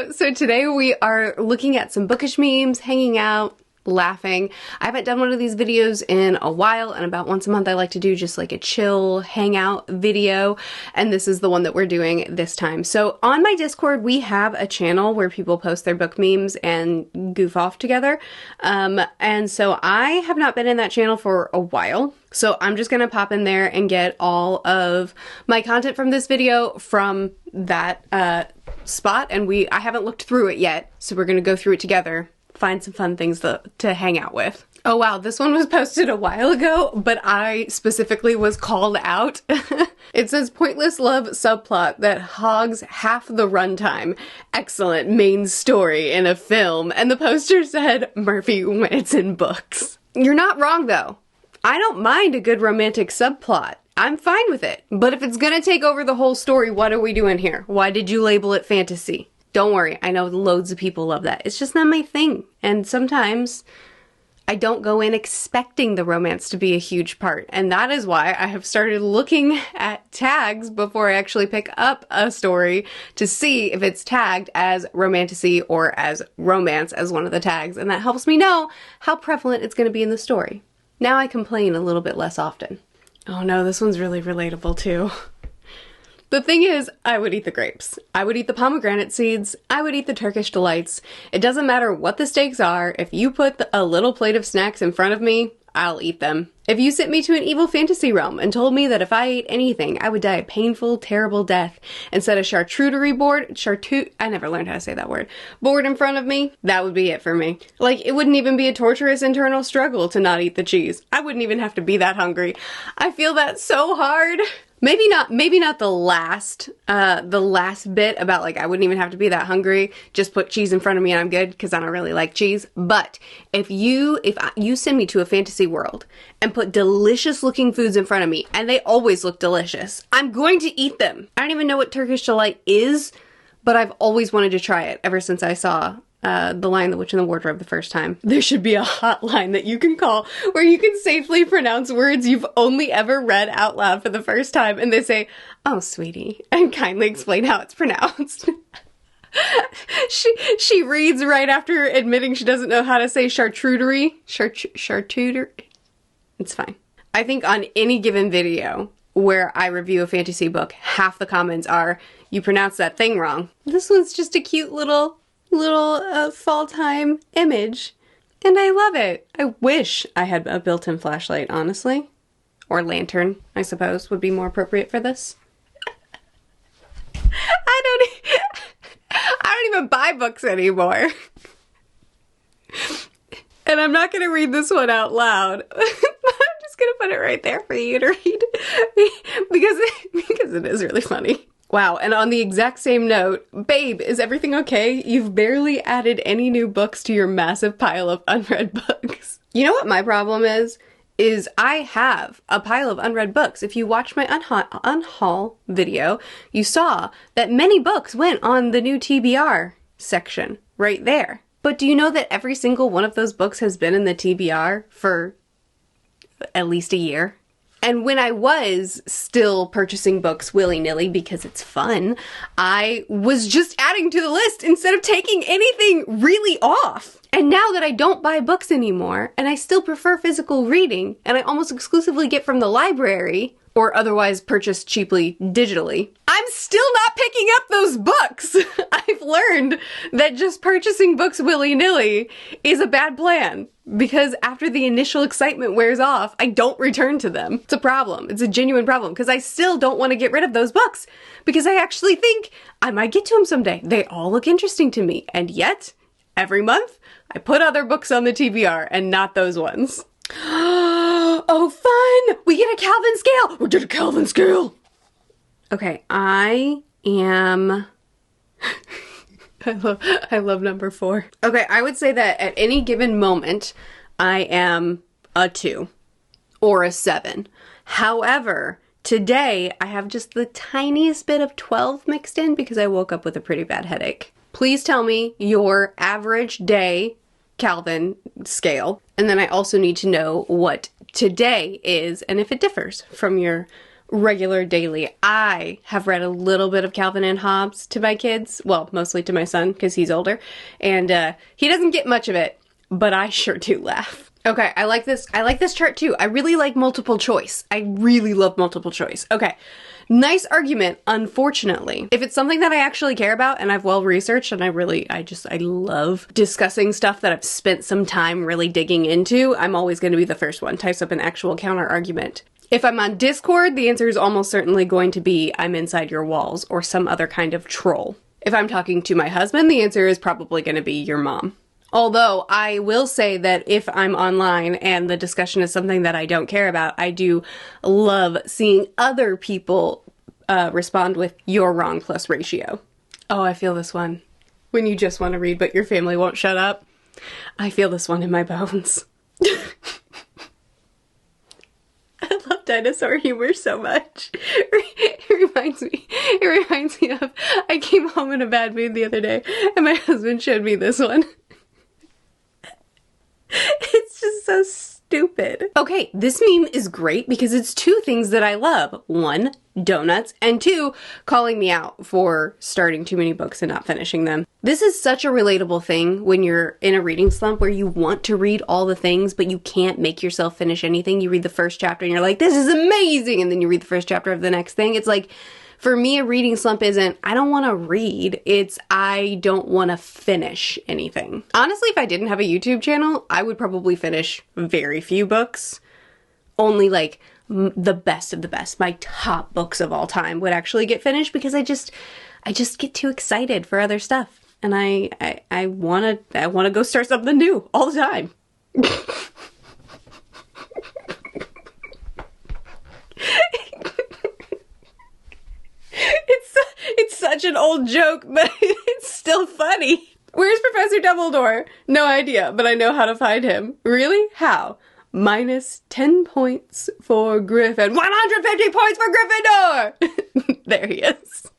So today we are looking at some bookish memes, hanging out, laughing. I haven't done one of these videos in a while, and about once a month I like to do just like a chill hangout video, and this is the one that we're doing this time. So on my Discord we have a channel where people post their book memes and goof off together, and so I have not been in that channel for a while. So I'm just gonna pop in there and get all of my content from this video from that spot, and I haven't looked through it yet, so we're gonna go through it together, find some fun things to hang out with. Oh wow, this one was posted a while ago, but I specifically was called out. It says, pointless love subplot that hogs half the runtime. Excellent main story in a film. And the poster said, Murphy when it's in books. You're not wrong though. I don't mind a good romantic subplot. I'm fine with it. But if it's gonna take over the whole story, what are we doing here? Why did you label it fantasy? Don't worry, I know loads of people love that. It's just not my thing. And sometimes I don't go in expecting the romance to be a huge part. And that is why I have started looking at tags before I actually pick up a story to see if it's tagged as romantasy or as romance as one of the tags. And that helps me know how prevalent it's going to be in the story. Now I complain a little bit less often. Oh no, this one's really relatable too. The thing is, I would eat the grapes. I would eat the pomegranate seeds. I would eat the Turkish delights. It doesn't matter what the stakes are. If you put a little plate of snacks in front of me, I'll eat them. If you sent me to an evil fantasy realm and told me that if I ate anything, I would die a painful, terrible death, and set a charcuterie board, I never learned how to say that word, board in front of me, that would be it for me. Like, it wouldn't even be a torturous internal struggle to not eat the cheese. I wouldn't even have to be that hungry. I feel that so hard. Maybe not the last bit about like I wouldn't even have to be that hungry, just put cheese in front of me and I'm good because I don't really like cheese. But if you send me to a fantasy world and put delicious looking foods in front of me, and they always look delicious, I'm going to eat them. I don't even know what Turkish delight is, but I've always wanted to try it ever since I saw The Lion, the Witch, and the Wardrobe the first time. There should be a hotline that you can call where you can safely pronounce words you've only ever read out loud for the first time, and they say, "Oh, sweetie," and kindly explain how it's pronounced. She reads right after admitting she doesn't know how to say charcuterie. Charcuterie. It's fine. I think on any given video where I review a fantasy book, half the comments are, "You pronounced that thing wrong." This one's just a cute little fall time image, and I love it. I wish I had a built-in flashlight, honestly. Or lantern, I suppose, would be more appropriate for this. I don't even buy books anymore. And I'm not gonna read this one out loud. I'm just gonna put it right there for you to read because it is really funny. Wow, and on the exact same note, babe, is everything okay? You've barely added any new books to your massive pile of unread books. You know what my problem is I have a pile of unread books. If you watched my unhaul video, you saw that many books went on the new TBR section right there. But do you know that every single one of those books has been in the TBR for at least a year? And when I was still purchasing books willy-nilly because it's fun, I was just adding to the list instead of taking anything really off. And now that I don't buy books anymore, and I still prefer physical reading, and I almost exclusively get from the library, or otherwise purchased cheaply digitally, I'm still not picking up those books. I've learned that just purchasing books willy-nilly is a bad plan, because after the initial excitement wears off, I don't return to them. It's a problem. It's a genuine problem, because I still don't want to get rid of those books, because I actually think I might get to them someday. They all look interesting to me, and yet, every month, I put other books on the TBR, and not those ones. Oh, fun! We get a Calvin scale! We did a Calvin scale! Okay, I am... I love number 4. Okay, I would say that at any given moment, I am a 2 or a 7. However, today I have just the tiniest bit of 12 mixed in because I woke up with a pretty bad headache. Please tell me your average day Calvin scale. And then I also need to know what today is and if it differs from your regular daily. I have read a little bit of Calvin and Hobbes to my kids. Well, mostly to my son because he's older. And he doesn't get much of it, but I sure do laugh. Okay, I like this. I like this chart too. I really like multiple choice. I really love multiple choice. Okay. Nice argument, unfortunately. If it's something that I actually care about and I've well researched and I love discussing stuff that I've spent some time really digging into, I'm always going to be the first one. Types up an actual counter argument. If I'm on Discord, the answer is almost certainly going to be I'm inside your walls or some other kind of troll. If I'm talking to my husband, the answer is probably going to be your mom. Although I will say that if I'm online and the discussion is something that I don't care about, I do love seeing other people respond with "you're wrong" plus ratio. Oh, I feel this one. When you just want to read but your family won't shut up. I feel this one in my bones. I love dinosaur humor so much. It reminds me of, I came home in a bad mood the other day and my husband showed me this one. It's just so stupid. Okay, this meme is great because it's two things that I love. One, donuts, and two, calling me out for starting too many books and not finishing them. This is such a relatable thing when you're in a reading slump where you want to read all the things, but you can't make yourself finish anything. You read the first chapter and you're like, this is amazing! And then you read the first chapter of the next thing. It's like, for me, a reading slump isn't, I don't want to read, it's I don't want to finish anything. Honestly, if I didn't have a YouTube channel, I would probably finish very few books. Only like the best of the best, my top books of all time would actually get finished because I just get too excited for other stuff. And I want to go start something new all the time. It's such an old joke, but it's still funny. Where's Professor Dumbledore? No idea, but I know how to find him. Really? How? Minus 10 points for Griffin. 150 points for Gryffindor! There he is.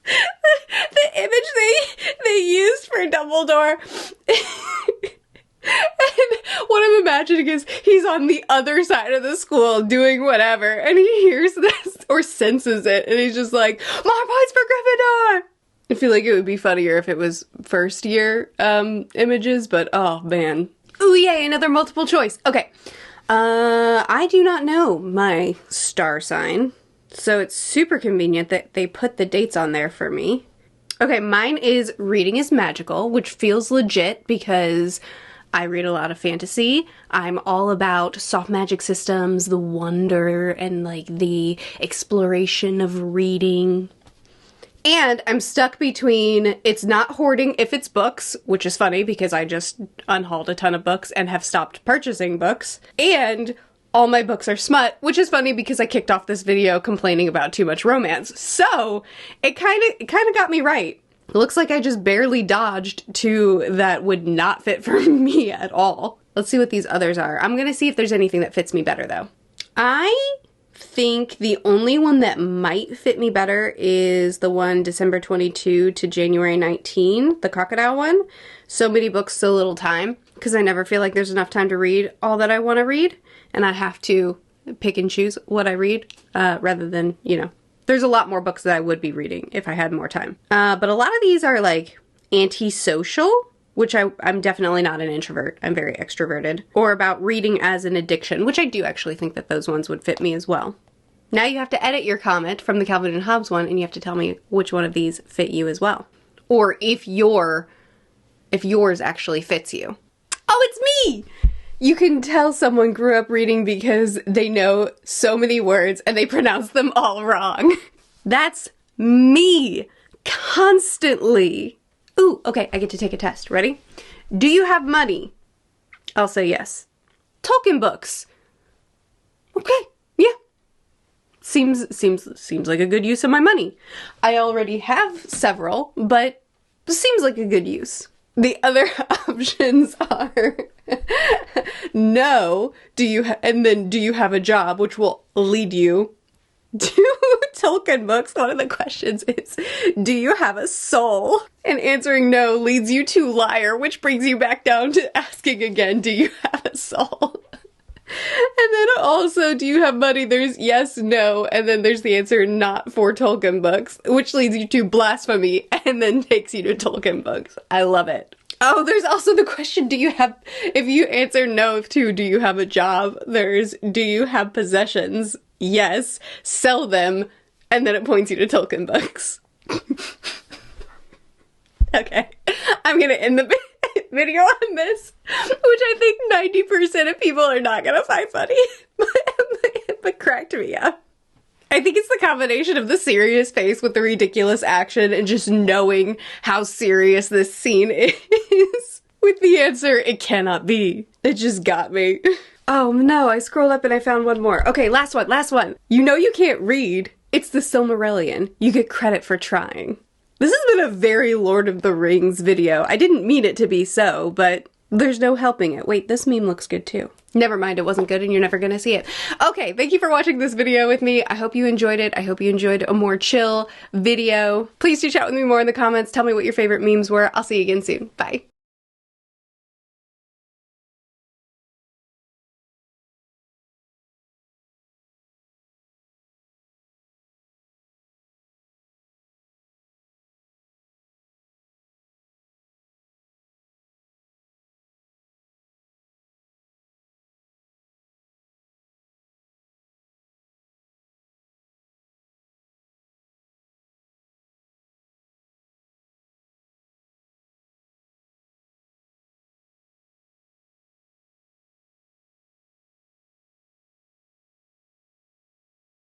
The image they used for Dumbledore. And what I'm imagining is he's on the other side of the school doing whatever, and he hears this or senses it, and he's just like, more points for Gryffindor! I feel like it would be funnier if it was first year images, but oh man. Ooh yay, another multiple choice. Okay. I do not know my star sign, so it's super convenient that they put the dates on there for me. Okay, mine is reading is magical, which feels legit because I read a lot of fantasy. I'm all about soft magic systems, the wonder, and like the exploration of reading. And I'm stuck between it's not hoarding if it's books, which is funny because I just unhauled a ton of books and have stopped purchasing books, and all my books are smut, which is funny because I kicked off this video complaining about too much romance. So it kind of got me right. It looks like I just barely dodged two that would not fit for me at all. Let's see what these others are. I'm gonna see if there's anything that fits me better though. I think the only one that might fit me better is the one December 22 to January 19, the crocodile one. So many books, so little time, because I never feel like there's enough time to read all that I want to read, and I have to pick and choose what I read rather than, you know, there's a lot more books that I would be reading if I had more time. But a lot of these are like antisocial, which I'm definitely not an introvert. I'm very extroverted. Or about reading as an addiction, which I do actually think that those ones would fit me as well. Now you have to edit your comment from the Calvin and Hobbes one, and you have to tell me which one of these fit you as well. Or if yours actually fits you. Oh, it's me! You can tell someone grew up reading because they know so many words and they pronounce them all wrong. That's me! Constantly! Ooh, okay, I get to take a test. Ready? Do you have money? I'll say yes. Tolkien books. Okay, yeah. Seems like a good use of my money. I already have several, but seems like a good use. The other options are no, do you have a job, which will lead you to Tolkien books. One of the questions is, do you have a soul? And answering no leads you to liar, which brings you back down to asking again, do you have a soul? And then also, do you have money? There's yes, no, and then there's the answer not for Tolkien books, which leads you to blasphemy and then takes you to Tolkien books. I love it. Oh, there's also the question, do you have, if you answer no to do you have a job, there's do you have possessions? Yes. Sell them, and then it points you to Tolkien books. Okay, I'm gonna end the video on this, which I think 90% of people are not gonna find funny, but cracked me up. I think it's the combination of the serious face with the ridiculous action and just knowing how serious this scene is. With the answer, it cannot be. It just got me. Oh no, I scrolled up and I found one more. Okay, last one. You know you can't read. It's the Silmarillion. You get credit for trying. This has been a very Lord of the Rings video. I didn't mean it to be so, but there's no helping it. Wait, this meme looks good too. Never mind, it wasn't good and you're never gonna see it. Okay, thank you for watching this video with me. I hope you enjoyed it. I hope you enjoyed a more chill video. Please do chat with me more in the comments. Tell me what your favorite memes were. I'll see you again soon. Bye.